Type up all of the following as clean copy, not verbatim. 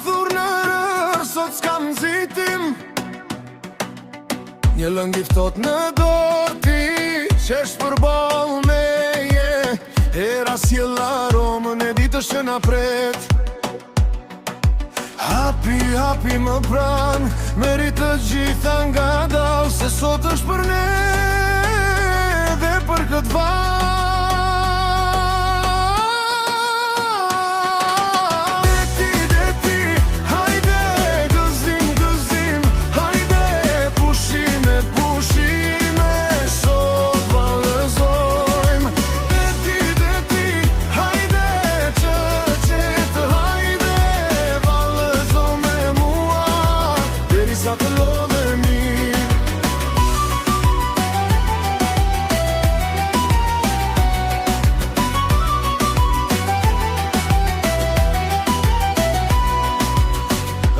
thur në rër, sot s'kam zitim. Një lëngi ftot në dorë ti, qesh përball meje. Era sjell aromën e ditës që na pret. Hapi më pran, merit të gjitha nga dal, se sot është për ne dhe për këtë val.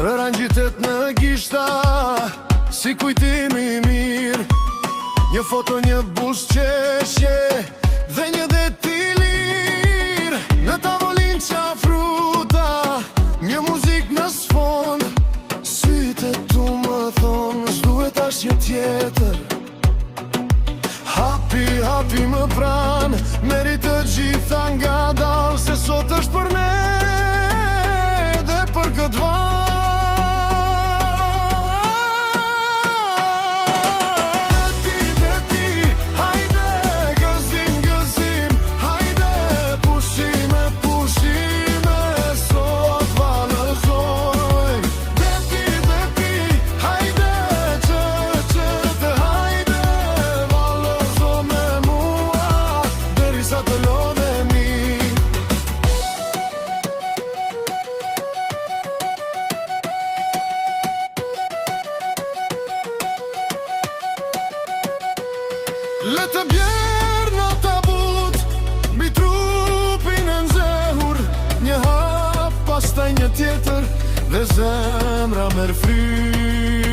Rëran gjitet në gishta, si kujtimi mirë. Një foto, një busqeshje dhe një det i lirë. Në tavolin qa fruta, një muzik në sfond. Sytë tu më thonë, s'duhet asnjë tjetër. Hapi më pran, merit të gjitha nga dal, se sot është për ne dhe për këtë val. Le të bjerë në tabut, mbi trupin e nxehur. Një hap, pastaj një tjetër, dhe zemra merr frymë.